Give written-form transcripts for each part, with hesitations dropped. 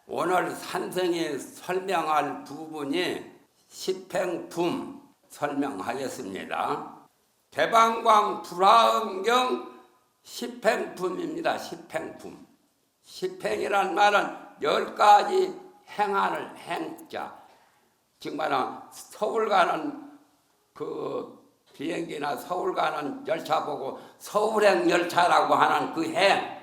오늘 산성이 설명할 부분이 십행품 설명하겠습니다. 대방광 불화엄경 십행품입니다. 십행품. 십행이란 말은 10가지 행하는 행자. 즉 말하면 서울 가는 그 비행기나 서울 가는 열차 보고 서울행 열차라고 하는 그 행,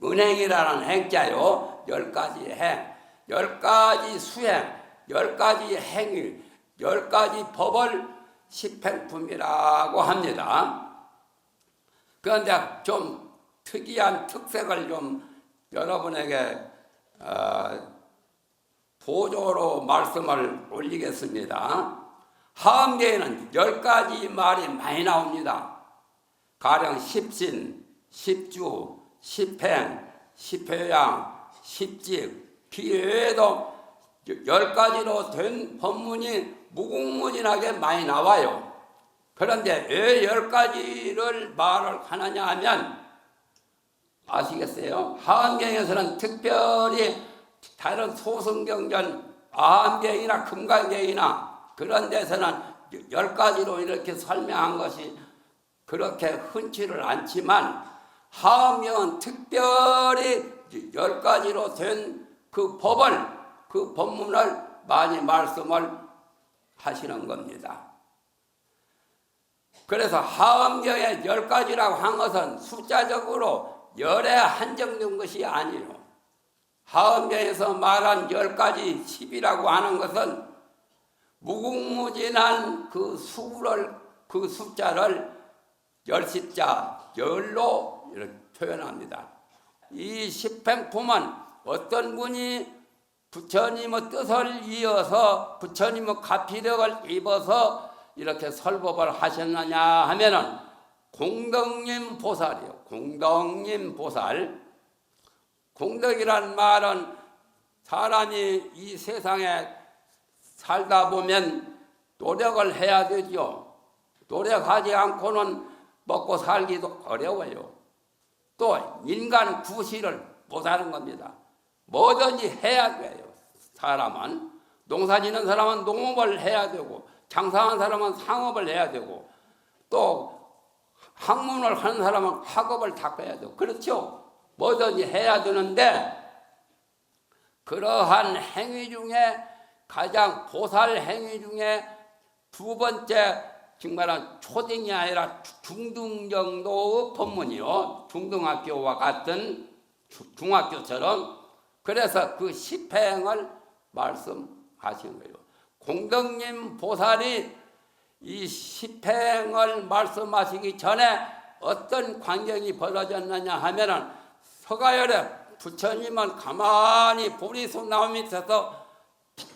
은행이라는 행자요. 10가지 행, 10가지 수행, 10가지 행위, 10가지 법을 십행품이라고 합니다. 그런데 좀 특이한 특색을 좀 여러분에게 보조로 말씀을 올리겠습니다. 하엄경에는 10가지 말이 많이 나옵니다. 가령 십신, 십주, 십행, 십회양, 십직, 비외에도 10가지로 된 법문이 무궁무진하게 많이 나와요. 그런데 왜 10가지를 말을 하느냐 하면 아시겠어요? 하엄경에서는 특별히 다른 소승경전, 아함경이나 금강경이나 그런 데서는 10가지로 이렇게 설명한 것이 그렇게 흔치를 않지만 하엄경은 특별히 10가지로 된 그 법을, 그 법문을 많이 말씀을 하시는 겁니다. 그래서 하엄경의 10가지라고 한 것은 숫자적으로 열에 한정된 것이 아니에요. 하엄경에서 말한 10가지 10이라고 하는 것은 무궁무진한 그 수를, 그 숫자를 열십자, 열로 이렇게 표현합니다. 이 십행품은 어떤 분이 부처님의 뜻을 이어서 부처님의 가피력을 입어서 이렇게 설법을 하셨느냐 하면은 공덕님 보살이요. 공덕님 보살. 공덕이란 말은 사람이 이 세상에 살다 보면 노력을 해야 되죠. 노력하지 않고는 먹고 살기도 어려워요. 또 인간 구실을 못하는 겁니다. 뭐든지 해야 돼요. 사람은 농사 짓는 사람은 농업을 해야 되고 장사하는 사람은 상업을 해야 되고 또 학문을 하는 사람은 학업을 닦아야 되고 그렇죠. 뭐든지 해야 되는데 그러한 행위 중에 가장 보살 행위 중에 두 번째 정말은 초등이 아니라 중등 정도의 법문이요. 중등학교와 같은 중학교처럼 그래서 그 십행을 말씀하신 거예요. 공덕님 보살이 이 십행을 말씀하시기 전에 어떤 광경이 벌어졌느냐 하면은 서가열에 부처님은 가만히 보리수 나무 밑에서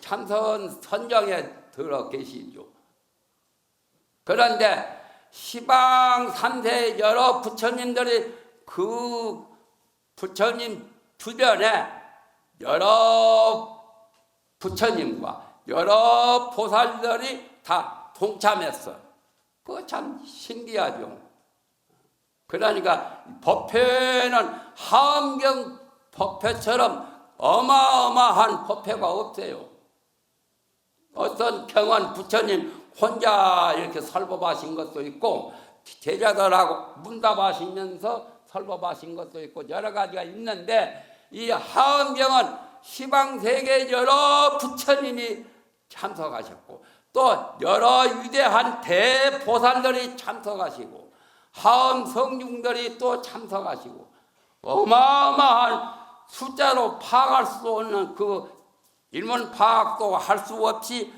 참선 선정에 들어 계시죠. 그런데 시방 3세 여러 부처님들이 그 부처님 주변에 여러 부처님과 여러 보살들이 다 동참했어. 그거 참 신기하죠. 그러니까 법회는 하엄경 법회처럼 어마어마한 법회가 없어요. 어떤 경은 부처님 혼자 이렇게 설법하신 것도 있고 제자들하고 문답하시면서 설법하신 것도 있고 여러 가지가 있는데 이 하엄경은 시방세계 여러 부처님이 참석하셨고 또 여러 위대한 대보살들이 참석하시고 하엄 성중들이 또 참석하시고 어마어마한 숫자로 파악할 수 없는 그 일문 파악도 할 수 없이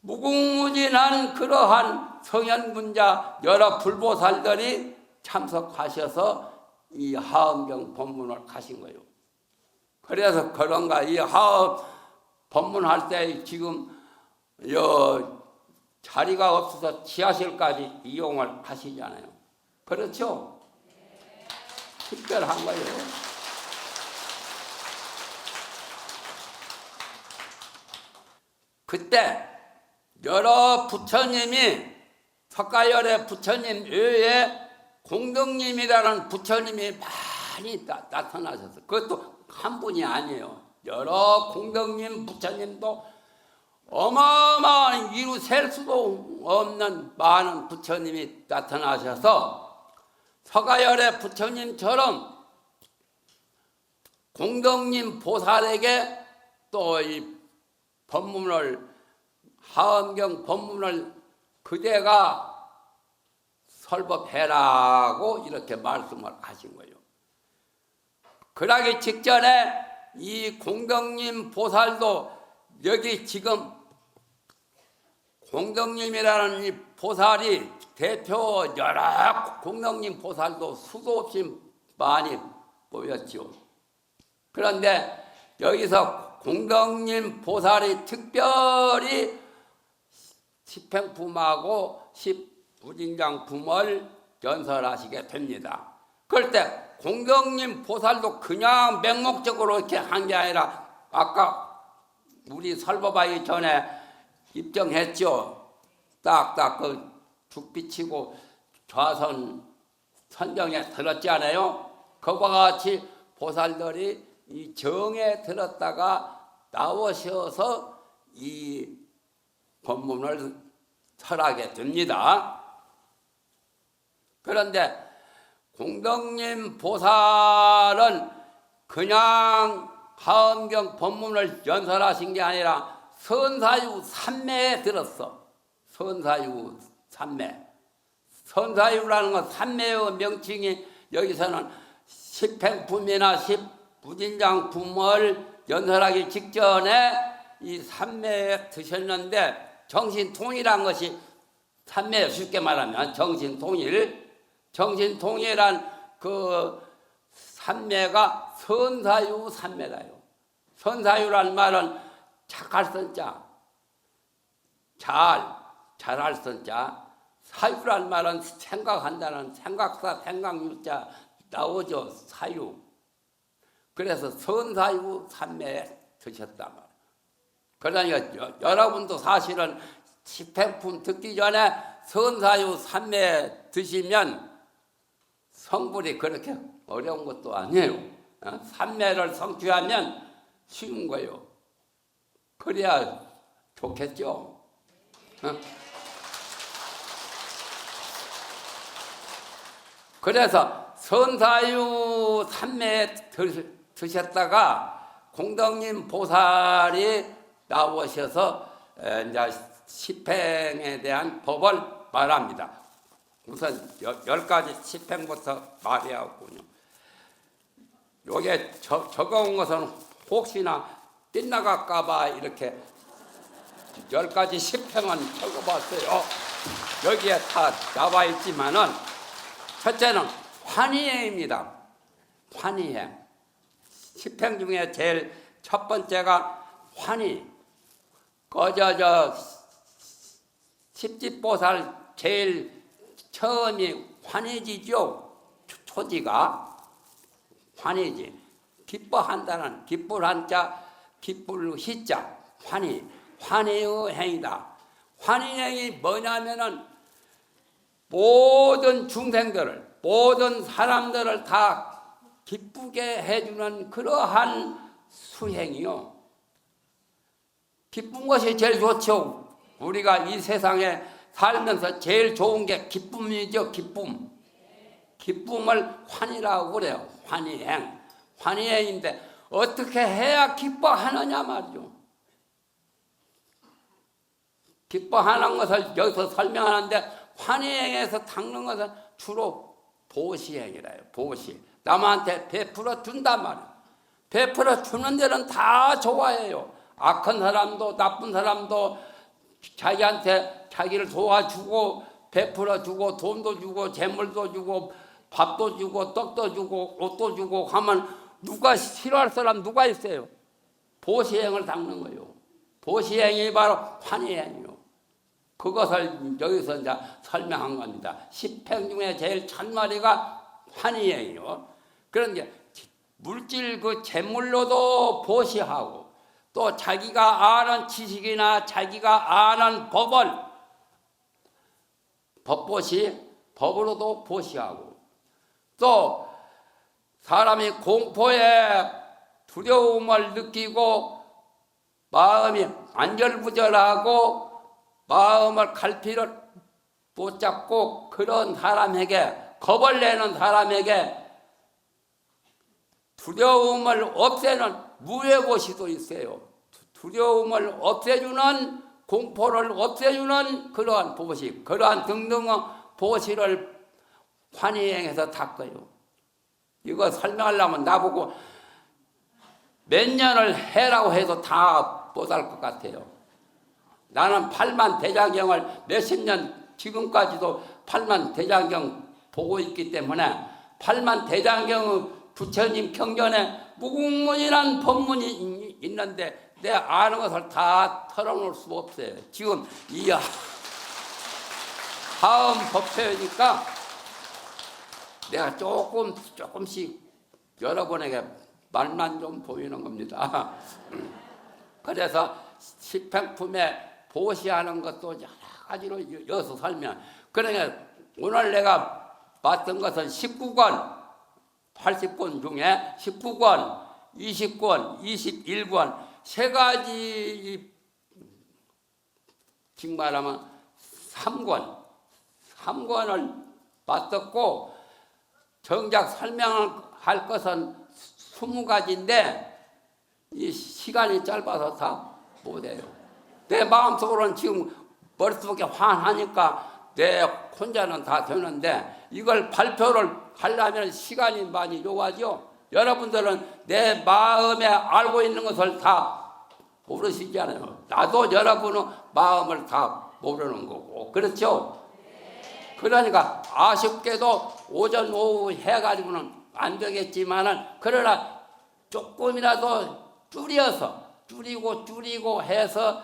무궁무진한 그러한 성현문자 여러 불보살들이 참석하셔서 이 하엄경 법문을 하신 거예요. 그래서 그런가 이 하엄 법문할 때 지금 자리가 없어서 지하실까지 이용을 하시잖아요. 그렇죠? 특별한 거예요. 그때 여러 부처님이 석가열의 부처님 외에 공덕님이라는 부처님이 많이 나타나셨어요. 그것도 한 분이 아니에요. 여러 공덕님 부처님도 어마어마한 이루 셀 수도 없는 많은 부처님이 나타나셔서 서가열의 부처님처럼 공덕님 보살에게 또 이 법문을 하엄경 법문을 그대가 설법해라고 이렇게 말씀을 하신 거예요. 그러기 직전에 이 공덕님 보살도 여기 지금 공덕님이라는 이 보살이 대표 여러 공덕님 보살도 수도 없이 많이 보였죠. 그런데 여기서 공덕님 보살이 특별히 십행품하고 십부진장품을 연설하시게 됩니다. 그럴 때 공덕님 보살도 그냥 맹목적으로 이렇게 한 게 아니라 아까 우리 설법하기 전에 입정했죠. 딱딱 그 죽비치고 좌선 선정에 들었지 않아요? 그와 같이 보살들이 이 정에 들었다가 나오셔서 이 법문을 설하게 됩니다. 그런데 공덕님 보살은 그냥 하엄경 법문을 연설하신 게 아니라 선사유 삼매에 들었어. 선사유 삼매. 선사유라는 건 삼매의 명칭이 여기서는 십행품이나 십부진장품을 연설하기 직전에 이 삼매에 드셨는데 정신통일한 것이 삼매에 쉽게 말하면 정신통일. 정신통일한 그 삼매가 선사유 삼매라요. 선사유란 말은 착할 선자, 잘할 선자, 사유란 말은 생각한다는 생각사 생각유자 나오죠. 사유. 그래서 선사유 삼매에 드셨단 말이에요. 그러니까 여러분도 사실은 십행품 듣기 전에 선사유 삼매에 드시면 성불이 그렇게 어려운 것도 아니에요. 삼매를 성취하면 쉬운 거예요. 그래야 좋겠죠. 그래서 선사유 삼매에 드셨다가 공덕님 보살이 나오셔서 이제 십행에 대한 법을 말합니다. 우선 10가지 십행부터 말해야겠군요. 요게 적어온 것은 혹시나 빗나갈까봐 이렇게 10가지 십행은 적어봤어요. 여기에 다 나와 있지만은 첫째는 환희행입니다. 환희행. 십행 중에 제일 첫 번째가 환희. 거저 십지보살 제일 처음이 환희지죠. 초지가 환희지. 기뻐한다는 기쁠 한자, 기쁠 희자. 환희. 환희의 행이다. 환희행이 뭐냐면은 모든 중생들을, 모든 사람들을 다 기쁘게 해주는 그러한 수행이요. 기쁜 것이 제일 좋죠. 우리가 이 세상에 살면서 제일 좋은 게 기쁨이죠. 기쁨. 기쁨을 환희라고 그래요. 환희행. 환희행인데 어떻게 해야 기뻐하느냐 말이죠. 기뻐하는 것을 여기서 설명하는데 환희행에서 닦는 것은 주로 보시행이라요. 보시. 남한테 베풀어 준단 말이에요. 베풀어 주는 데는 다 좋아해요. 악한 사람도 나쁜 사람도 자기한테 자기를 도와주고 베풀어 주고 돈도 주고 재물도 주고 밥도 주고 떡도 주고 옷도 주고 하면 누가 싫어할 사람 누가 있어요? 보시행을 닦는 거예요. 보시행이 바로 환희행이요. 그것을 여기서 이제 설명한 겁니다. 십행 중에 제일 첫마디가 환희행이요. 그런 게 물질 그 재물로도 보시하고 또 자기가 아는 지식이나 자기가 아는 법을 법보시 법으로도 보시하고 또 사람이 공포에 두려움을 느끼고 마음이 안절부절하고 마음을 갈피를 못 잡고 그런 사람에게, 겁을 내는 사람에게 두려움을 없애는 무외고시도 있어요. 두려움을 없애주는, 공포를 없애주는 그러한 보시, 그러한 등등의 보시를 환희행에서 닦아요. 이거 설명하려면 나보고 몇 년을 해라고 해도 다 못할 것 같아요. 나는 팔만대장경을 몇십 년, 지금까지도 팔만대장경 보고 있기 때문에 팔만대장경의 부처님 경전에 무궁무진한 법문이 있는데 내 아는 것을 다 털어놓을 수 없어요. 지금 이 다음 법회니까 내가 조금씩 여러분에게 말만 좀 보이는 겁니다. 그래서 십행품에 보시하는 것도 여러 가지로 여기서 설명. 그러니까 오늘 내가 봤던 것은 19권, 80권 중에 19권, 20권, 21권 세 가지 정말하면 3권을 봤었고 정작 설명할 것은 20가지인데 이 시간이 짧아서 다 못해요. 내 마음속으로는 지금 머릿속에 환하니까 내 혼자는 다 되는데 이걸 발표를 하려면 시간이 많이 요구하죠. 여러분들은 내 마음에 알고 있는 것을 다 모르시잖아요. 나도 여러분의 마음을 다 모르는 거고 그렇죠? 그러니까 아쉽게도 오전 오후 해가지고는 안 되겠지만은 그러나 조금이라도 줄이고 해서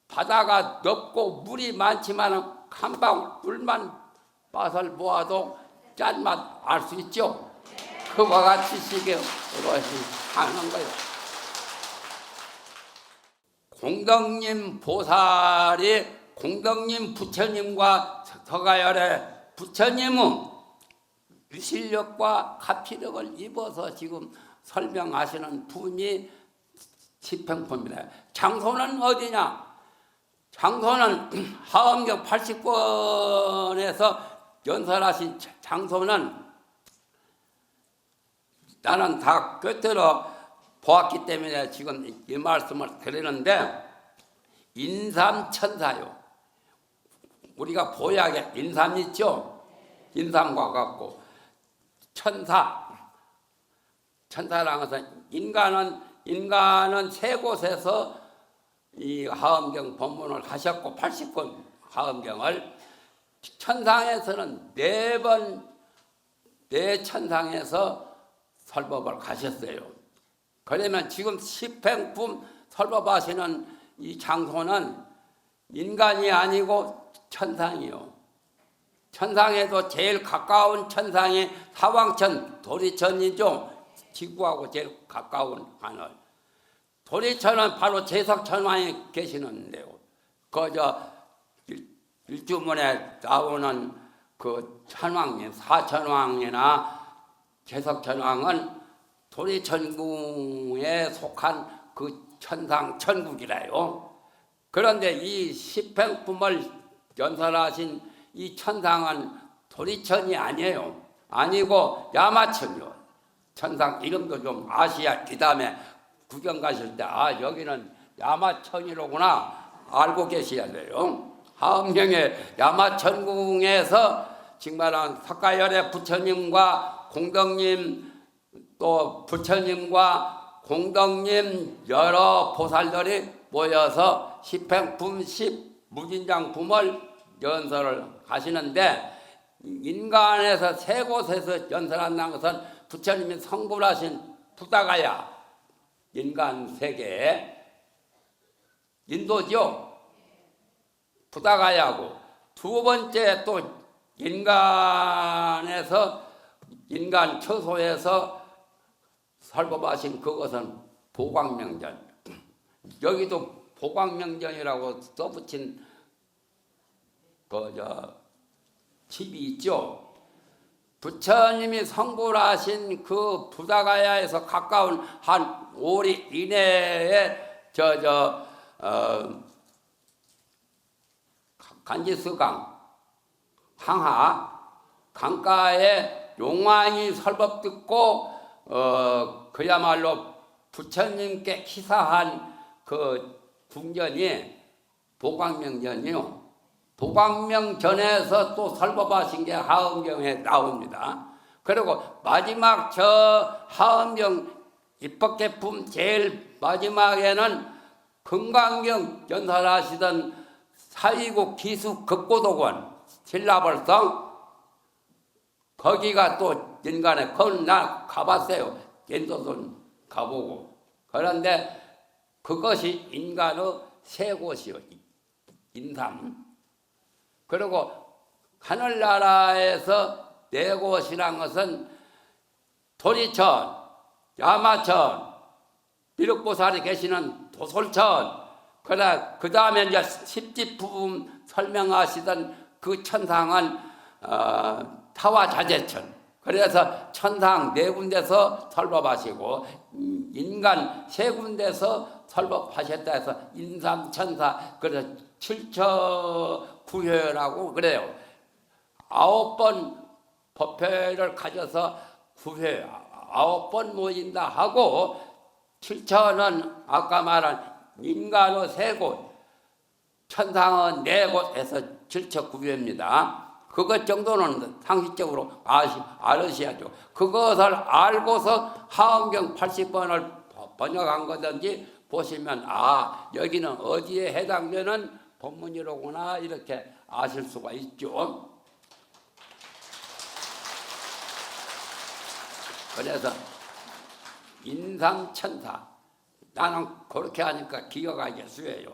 바다가 넓고 물이 많지만은 한 방울 물만 맛을 모아도 짠맛 알 수 있죠. 그와 같이 시계로 하는 거예요. 공덕님 보살이 공덕님 부처님과 서가열의 부처님은 유실력과 가피력을 입어서 지금 설명하시는 분이 십행품이다. 장소는 어디냐? 장소는 하엄경 80권에서 연설하신 장소는 나는 다 꿰뚫어 보았기 때문에 지금 이 말씀을 드리는데 인삼천사요. 우리가 보약에 인삼 있죠? 인삼과 같고 천사라는 것은 인간은 세 곳에서 이 하엄경 법문을 하셨고 80권 하엄경을 천상에서는 네 천상에서 설법을 가셨어요. 그러면 지금 십행품 설법하시는 이 장소는 인간이 아니고 천상이요. 천상에도 제일 가까운 천상이 사왕천 도리천이죠. 지구하고 제일 가까운 하늘. 도리천은 바로 제석천왕이 계시는데요. 일주문에 나오는 그 천왕님, 사천왕이나 제석천왕은 도리천궁에 속한 그 천상 천국이라요. 그런데 이 십행품을 연설하신 이 천상은 도리천이 아니에요. 아니고 야마천이요. 천상 이름도 좀 아시아 기담에 구경 가실 때 여기는 야마천이로구나 알고 계셔야 돼요. 하엄경의 야마천궁에서 정말은 석가열의 부처님과 공덕님 또 부처님과 공덕님 여러 보살들이 모여서 십행품 무진장품을 연설을 하시는데 인간에서 세 곳에서 연설한다는 것은 부처님이 성불하신 부다가야 인간 세계에 인도죠. 부다가야고 두 번째 또 인간 처소에서 설법하신 그것은 보광명전. 여기도 보광명전이라고 써붙인 집이 있죠. 부처님이 성불하신 그 부다가야에서 가까운 한 5리 이내에 간지스강 항하 강가에 용왕이 설법 듣고 그야말로 부처님께 기사한 그 궁전이 보광명전이요. 보광명전에서 또 설법하신 게 하엄경에 나옵니다. 그리고 마지막 저 하엄경 입법계품 제일 마지막에는 금강경 연설하시던 사위국 기수 극고도관 신라벌성 거기가 또 인간의 그건 나 가봤어요. 인도선 가보고. 그런데 그것이 인간의 세 곳이요. 인삼. 그리고 하늘나라에서 네 곳이란 것은 도리천, 야마천, 비륵보살이 계시는 도솔천, 그 다음에 이제 십지부분 설명하시던 그 천상은 타와자재천. 그래서 천상 네 군데서 설법하시고 인간 세 군데서 설법하셨다 해서 인삼천사, 그래서 칠처구회라고 그래요. 9번 법회를 가져서 구회 9번 모인다 하고, 칠처는 아까 말한 인간의 세 곳, 천상의 네 곳에서 칠처구회입니다. 그것 정도는 상식적으로 알으셔야죠. 그것을 알고서 하엄경 80번을 번역한 거든지 보시면 여기는 어디에 해당되는 법문이로구나 이렇게 아실 수가 있죠. 그래서 인삼천사, 나는 그렇게 하니까 기억하기 쉬워요.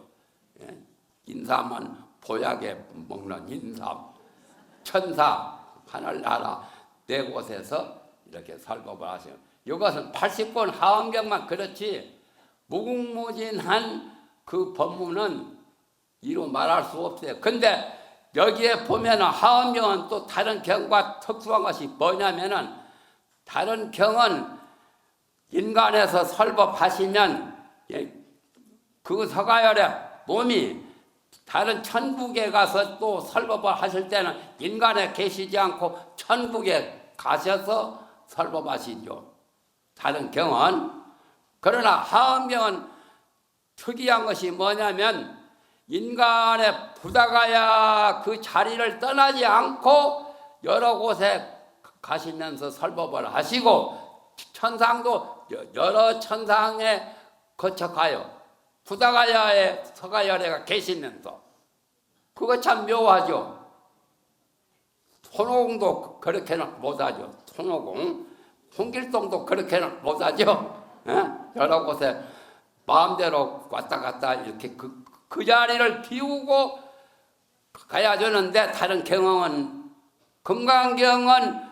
인삼은 보약에 먹는 인삼, 천사, 하늘나라 네 곳에서 이렇게 설법을 하시는, 이것은 80권 하엄경만 그렇지 무궁무진한 그 법문은 이루 말할 수 없어요. 근데 여기에 보면은 하엄경은 또 다른 경과 특수한 것이 뭐냐면은, 다른 경은 인간에서 설법하시면 그 서가열의 몸이 다른 천국에 가서 또 설법을 하실 때는 인간에 계시지 않고 천국에 가셔서 설법하시죠. 다른 경은. 그러나 하엄경은 특이한 것이 뭐냐면, 인간의 부다가야 그 자리를 떠나지 않고 여러 곳에 가시면서 설법을 하시고, 천상도 여러 천상에 거쳐가요. 부다가야에 서가열애가 계시면서. 그거 참 묘하죠. 손오공도 그렇게는 못하죠. 손오공. 홍길동도 그렇게는 못하죠. 여러 곳에 마음대로 왔다 갔다 이렇게 그 자리를 비우고 가야 되는데, 다른 경험은, 금강경은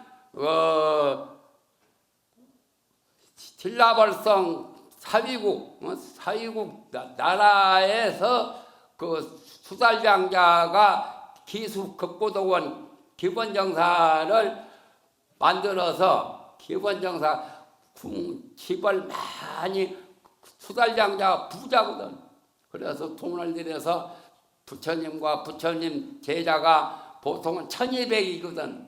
신라벌성 사위국 나라에서 그 수달장자가 기수 극고도원 기본정사를 만들어서, 기본정사 집을 많이, 수달장자가 부자거든. 그래서 돈을 들여서 부처님과 부처님 제자가 보통은 1200이거든.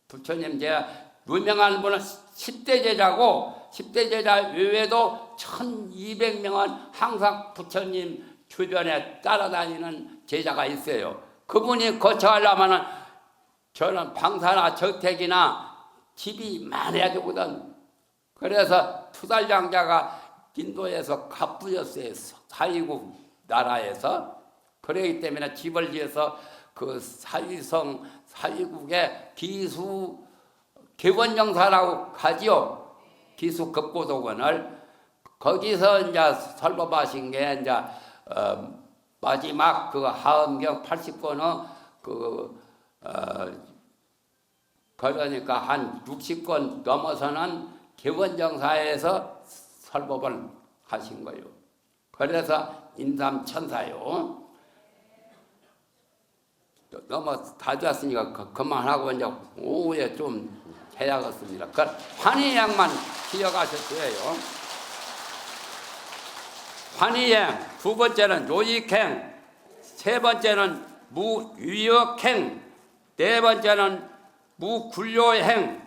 부처님 제자, 유명한 분은 10대 제자고, 10대 제자 외에도 1200명은 항상 부처님 주변에 따라다니는 제자가 있어요. 그분이 거쳐가려면은 저는 방사나 저택이나 집이 많아야 되거든. 그래서 투달장자가 인도에서 갑부였어요. 사위국 나라에서. 그러기 때문에 집을 지어서 그 사위성 사위국의 기수 개원정사라고 하지요. 기수 극고도관을. 거기서 이제 설법하신 게 이제 마지막 그 하엄경 80권의 그러니까 한 60권 넘어서는 개원정사에서 설법을 하신 거예요. 그래서 인삼천사요. 너무 다 됐으니까 그만하고 이제 오후에 좀 해야겠습니다. 그 환희양만 기억하셨어요. 환희행, 두 번째는 요익행, 세 번째는 무유역행, 네 번째는 무굴료행,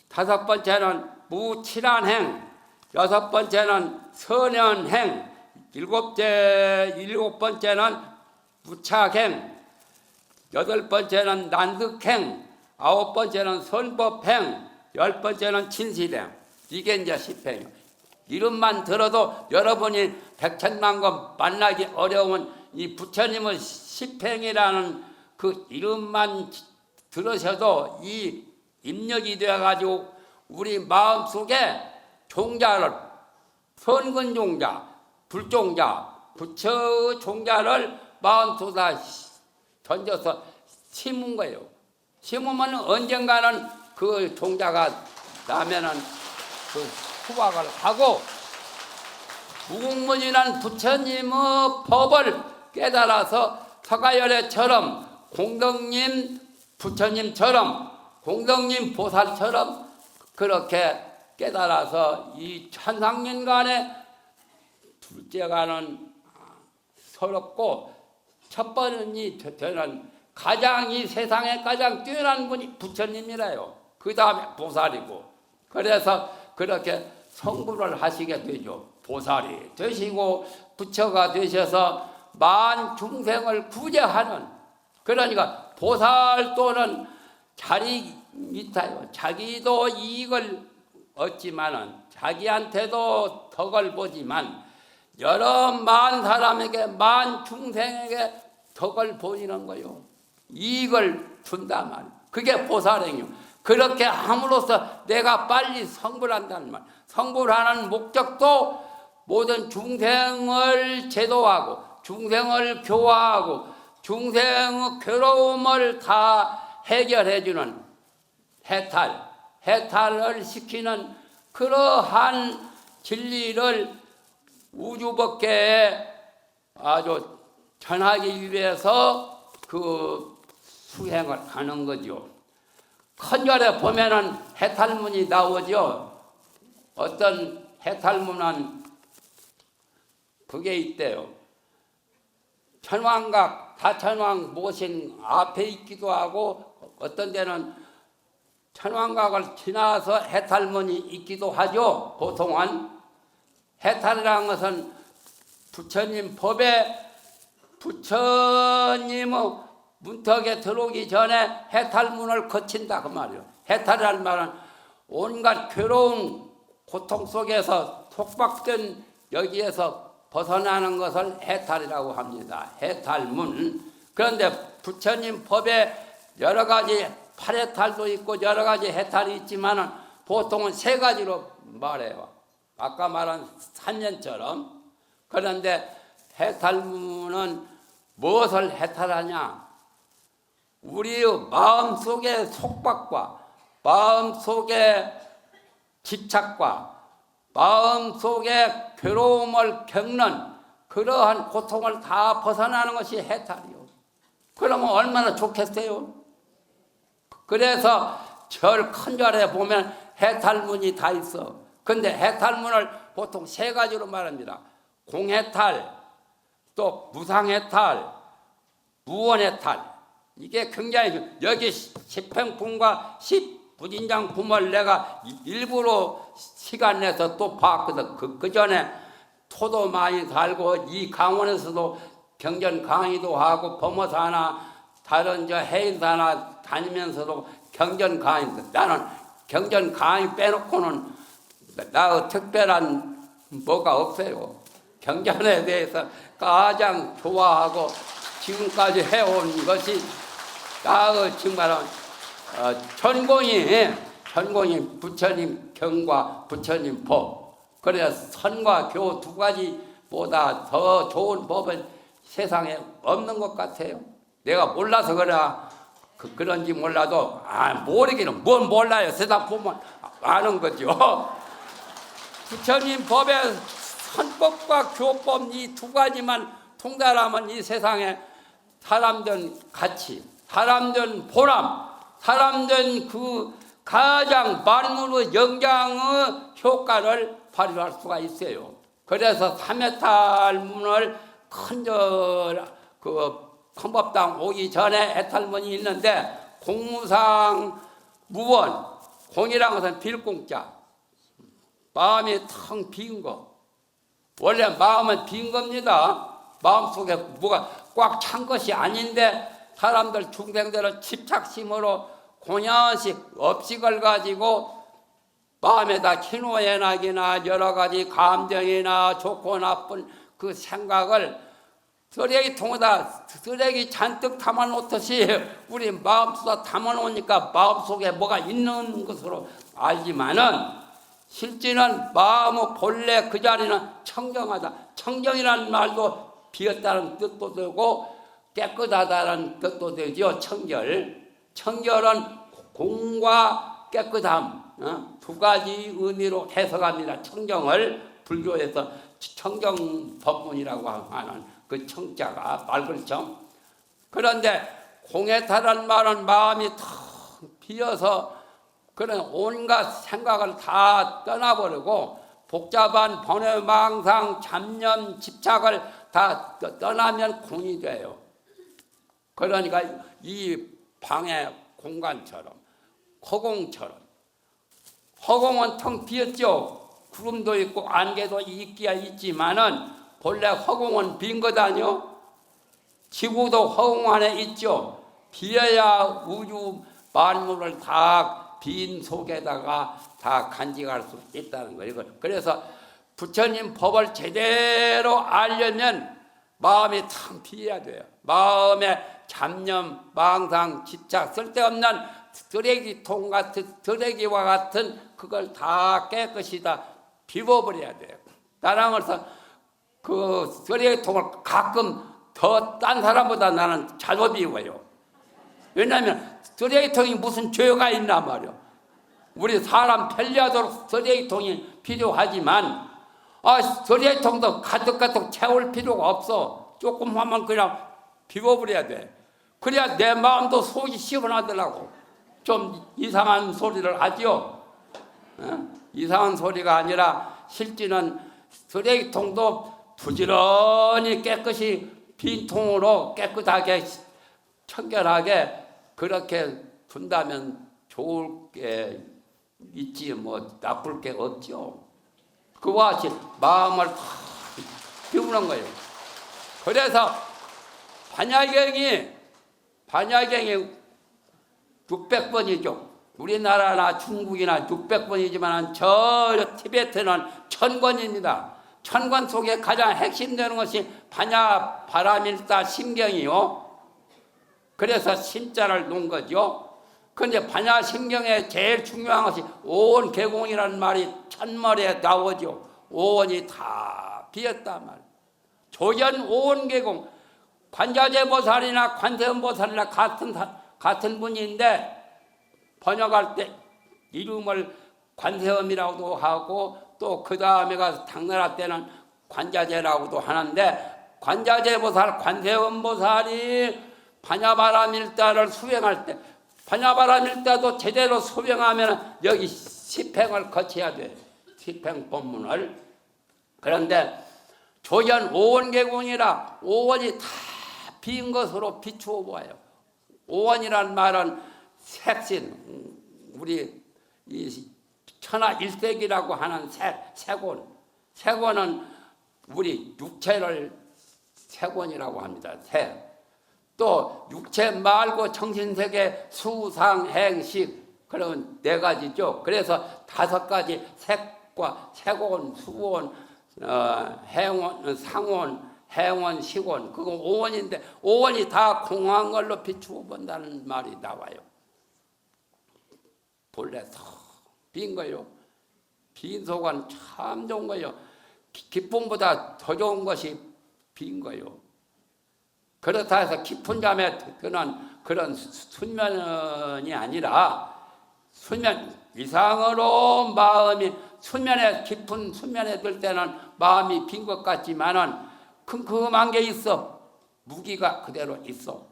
다섯 번째는 무칠한행, 여섯 번째는 선연행, 일곱 번째는 무착행, 여덟 번째는 난득행, 아홉 번째는 선법행, 열 번째는 진실행. 이게 이제 10행이에요. 이름만 들어도 여러분이 백천만권 만나기 어려운 이 부처님의 10행이라는 그 이름만 들으셔도 이 입력이 되어가지고 우리 마음속에 종자를, 선근 종자, 불종자, 부처 종자를 마음속에 던져서 심은 거예요. 심으면 언젠가는 그 종자가 나면은 그 수박을 하고, 무궁무진한 부처님의 법을 깨달아서 서가열애처럼, 공덕님 부처님처럼, 공덕님 보살처럼 그렇게 깨달아서 이 천상년간에 둘째가는 서럽고 첫 번이 되는 가장 이 세상에 가장 뛰어난 분이 부처님이라요. 그 다음에 보살이고, 그래서 그렇게 성불을 하시게 되죠. 보살이 되시고 부처가 되셔서 만 중생을 구제하는, 그러니까 보살 또는 자리 있어요. 자기도 이익을 얻지만은 자기한테도 덕을 보지만 여러 만 사람에게, 만 중생에게 덕을 보이는 거요. 이익을 준단 말이에요. 그게 보살행이요. 그렇게 함으로써 내가 빨리 성불한다는 말. 성불하는 목적도 모든 중생을 제도하고, 중생을 교화하고, 중생의 괴로움을 다 해결해주는 해탈을 시키는 그러한 진리를 우주법계에 아주 전하기 위해서 그 수행을 하는 거죠. 큰절에 보면은 해탈문이 나오죠. 어떤 해탈문은 그게 있대요. 천왕각, 다천왕 모신 앞에 있기도 하고, 어떤 데는 천왕각을 지나서 해탈문이 있기도 하죠. 보통은 해탈이라는 것은 부처님 법에, 부처님의 문턱에 들어오기 전에 해탈문을 거친다 그 말이에요. 해탈이라는 말은 온갖 괴로운 고통 속에서 속박된 여기에서 벗어나는 것을 해탈이라고 합니다. 해탈문. 그런데 부처님 법에 여러 가지 8해탈도 있고 여러 가지 해탈이 있지만 보통은 세 가지로 말해요. 아까 말한 3년처럼. 그런데 해탈문은 무엇을 해탈하냐? 우리의 마음속의 속박과 마음속의 집착과 마음속의 괴로움을 겪는 그러한 고통을 다 벗어나는 것이 해탈이요. 그러면 얼마나 좋겠어요? 그래서 절 큰 절에 보면 해탈문이 다 있어. 근데 해탈문을 보통 세 가지로 말합니다. 공해탈, 또 무상해탈, 무원해탈. 이게 굉장히 여기 10행품과 10부진장품을 내가 일부러 시간 내서 또 봤거든. 그 전에 토도 많이 달고 이 강원에서도 경전 강의도 하고 범어사나 다른 저 해인사나 다니면서도 경전 강의. 나는 경전 강의 빼놓고는 나 특별한 뭐가 없어요. 경전에 대해서 가장 좋아하고 지금까지 해온 것이 나의 정말은 전공이 부처님 경과 부처님 법. 그래서 선과 교 두 가지보다 더 좋은 법은 세상에 없는 것 같아요. 내가 몰라서 그런지 몰라도 모르기는 뭘 몰라요. 세상 보면 아는 거죠. 부처님 법의 선법과 교법 이 두 가지만 통달하면 이 세상에 사람된 가치, 사람된 보람, 사람된 그 가장 만물의 영장의 효과를 발휘할 수가 있어요. 그래서 3해탈 문을 헌법당 오기 전에 해탈문이 있는데 공무상 무원, 공이라는 것은 빌 공자, 마음이 텅 빈 거. 원래 마음은 빈 겁니다. 마음속에 뭐가 꽉 찬 것이 아닌데 사람들 중생들은 집착심으로 공연식, 업식을 가지고 마음에다 희노애락이나 여러 가지 감정이나 좋고 나쁜 그 생각을 쓰레기통에다 쓰레기 잔뜩 담아놓듯이 우리 마음속에 담아놓으니까 마음속에 뭐가 있는 것으로 알지만은 실제는 마음의 본래 그 자리는 청정하다. 청정이라는 말도 비었다는 뜻도 되고 깨끗하다는 뜻도 되죠. 청결. 청결은 공과 깨끗함, 두 가지 의미로 해석합니다. 청정을 불교에서 청정 법문이라고 하는 그 청자가 말글청. 그런데 공해탈한 말은 마음이 텅 비어서 그런 온갖 생각을 다 떠나버리고 복잡한 번외망상, 잡념, 집착을 다 떠나면 공이 돼요. 그러니까 이 방의 공간처럼 허공처럼, 허공은 텅 비었죠. 구름도 있고 안개도 있기야 있지만은 본래 허공은 빈 거다뇨. 지구도 허공 안에 있죠. 비어야 우주 만물을 다 빈 속에다가 다 간직할 수 있다는 거예요. 그래서 부처님 법을 제대로 알려면 마음이 텅 비어야 돼요. 마음에 잡념, 망상, 집착, 쓸데없는 쓰레기통 같은, 쓰레기와 같은 그걸 다 깨끗이 다 비워버려야 돼요. 따라서 그 쓰레기통을 가끔 더 딴 사람보다 나는 잘 비워요. 왜냐하면 쓰레기통이 무슨 죄가 있나 말이요. 우리 사람 편리하도록 쓰레기통이 필요하지만 쓰레기통도 가득가득 채울 필요가 없어. 조금 하면 그냥 비워버려야 돼. 그래야 내 마음도 속이 시원하더라고. 좀 이상한 소리를 하지요. 이상한 소리가 아니라 실제는 쓰레기통도 부지런히 깨끗이 빈 통으로 깨끗하게 청결하게 그렇게 둔다면 좋을 게 있지 뭐 나쁠 게 없죠. 그와 같이 마음을 다 비우는 거예요. 그래서 반야경이 600번이죠. 우리나라나 중국이나 600번이지만 저 티베트는 1000권입니다. 1000권 속에 가장 핵심되는 것이 반야 바라밀다 심경이요. 그래서 심자를 놓은 거죠. 그런데 반야 심경에 제일 중요한 것이 오원개공이라는 말이 첫머리에 나오죠. 오원이 다 비었단 말. 조전 오원개공. 관자재보살이나 관세음보살이나 같은 분인데 번역할 때 이름을 관세음이라고도 하고 또 그 다음에 가서 당나라 때는 관자재라고도 하는데 관자재보살, 관세음보살이 반야바라밀다를 수행할 때 반야바라밀다도 제대로 수행하면 여기 10행을 거쳐야 돼. 10행 법문을. 그런데 조전 오원개공이라 오원이 다 빈 것으로 비추어 보아요. 오원이란 말은 색신, 우리 이 천하일색이라고 하는 색원. 색원은 우리 육체를 색원이라고 합니다. 색. 또 육체 말고 정신세계 수상행식 그런 4가지죠. 그래서 5가지 색과 색원, 수원, 행원, 상원, 행원, 식원 그거 오원인데 오원이 다 공한 걸로 비추어 본다는 말이 나와요. 본래 빈 거요. 빈 속은 참 좋은 거요. 기쁨보다 더 좋은 것이 빈 거요. 그렇다 해서 깊은 잠에 드는 그런 수면이 아니라 수면 이상으로 마음이 수면에 깊은 수면에 들 때는 마음이 빈 것 같지만은 큼큼한 게 있어. 무기가 그대로 있어.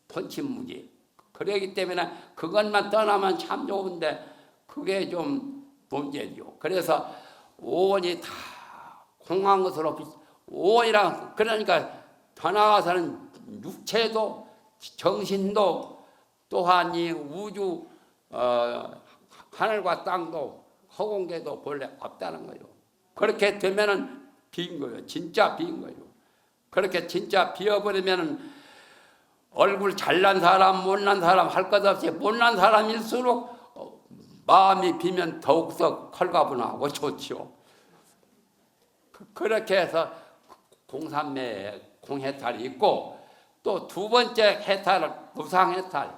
본침 무기. 그러기 때문에 그것만 떠나면 참 좋은데 그게 좀 문제죠. 그래서 오원이 다 공한 것으로 오원이랑 그러니까 더 나아가서는 육체도 정신도 또한 이 우주 하늘과 땅도 허공계도 본래 없다는 거예요. 그렇게 되면은 빈 거예요. 진짜 빈 거예요. 그렇게 진짜 비어버리면은 얼굴 잘난 사람 못난 사람 할 것 없이 못난 사람일수록 마음이 비면 더욱더 컬가분하고 좋지요. 그렇게 해서 공산매에 공해탈이 있고 또 두 번째 해탈은 무상해탈,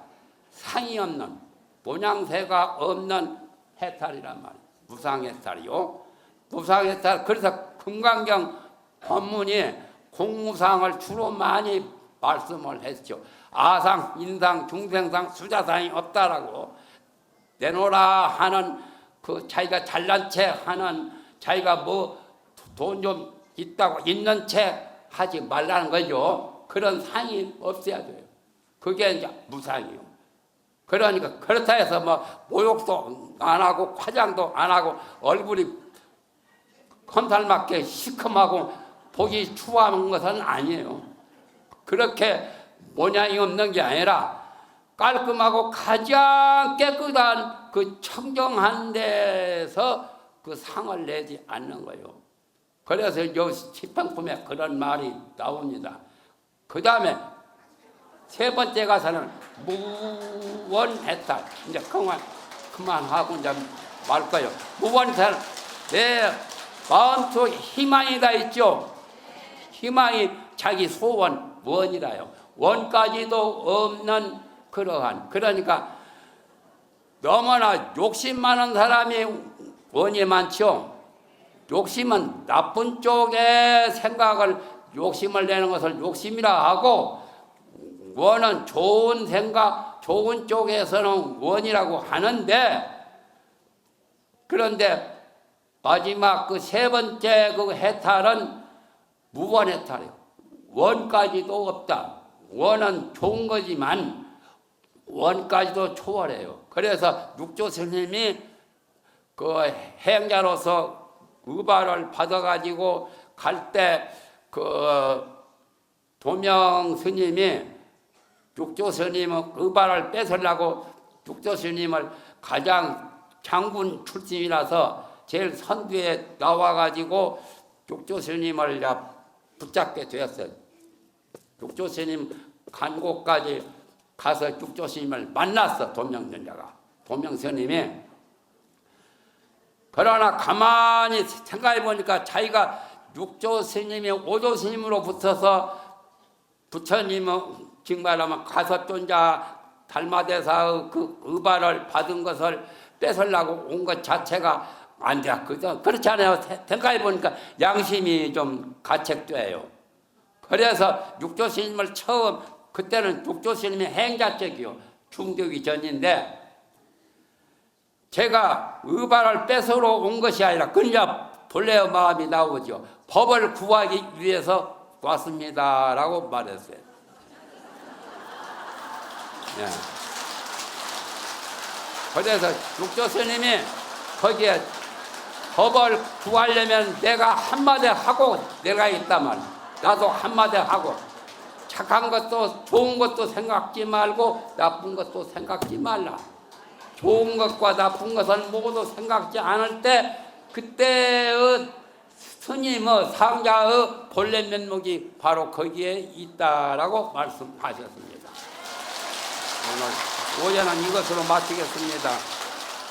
상이 없는 모양새가 없는 해탈이란 말이에요. 무상해탈이요. 무상해탈. 그래서 금강경 법문이 공무상을 주로 많이 말씀을 했죠. 아상, 인상, 중생상, 수자상이 없다라고 내놓으라 하는 그 자기가 잘난 채 하는 자기가 뭐 돈 좀 있다고 있는 채 하지 말라는 거죠. 그런 상이 없어야 돼요. 그게 이제 무상이요. 그러니까 그렇다 해서 뭐 모욕도 안 하고 화장도 안 하고 얼굴이 검살맞게 시큼하고 보기 추한 것은 아니에요. 그렇게 모양이 없는 게 아니라 깔끔하고 가장 깨끗한 그 청정한 데서 그 상을 내지 않는 거예요. 그래서 요 시평품에 그런 말이 나옵니다. 그 다음에 세 번째 가서는 무원해탈. 이제 그만하고 이제 말 거예요. 무원해탈. 내 마음속에 희망이 다 있죠. 희망이 자기 소원 원이라요. 원까지도 없는 그러한. 그러니까 너무나 욕심 많은 사람이 원이 많죠. 욕심은 나쁜 쪽에 생각을 욕심을 내는 것을 욕심이라 하고 원은 좋은 생각, 좋은 쪽에서는 원이라고 하는데 그런데 마지막 그 세 번째 그 해탈은 무원해탈이에요. 원까지도 없다. 원은 좋은 거지만 원까지도 초월해요. 그래서 육조 스님이 그 행자로서 의발을 받아가지고 갈 때 그 도명 스님이 육조 스님은 의발을 뺏으려고 육조 스님을 가장 장군 출신이라서 제일 선두에 나와가지고 육조 스님을 붙잡게 되었어요. 육조 스님 간 곳까지 가서 육조 스님을 만났어. 도명전자가 도명 스님이. 그러나 가만히 생각해 보니까 자기가 육조 스님이 오조 스님으로 붙어서 부처님은 정말하면 가섭존자 달마대사의 그 의발을 받은 것을 뺏으려고 온 것 자체가 안 돼. 그렇지 않아요. 생각해 보니까 양심이 좀 가책돼요. 그래서 육조 스님을 처음 그때는 육조 스님이 행자적이요. 중되기 전인데 제가 의발을 뺏으러 온 것이 아니라 그냥 본래의 마음이 나오죠. 법을 구하기 위해서 왔습니다라고 말했어요. 네. 그래서 육조 스님이 거기에 법을 구하려면 내가 한마디 하고 내가 있다만 나도 한마디 하고 착한 것도 좋은 것도 생각지 말고 나쁜 것도 생각지 말라. 좋은 것과 나쁜 것은 모두 생각지 않을 때 그때의 스님의 상자의 본래 면목이 바로 거기에 있다라고 말씀하셨습니다. 오늘 오전은 이것으로 마치겠습니다.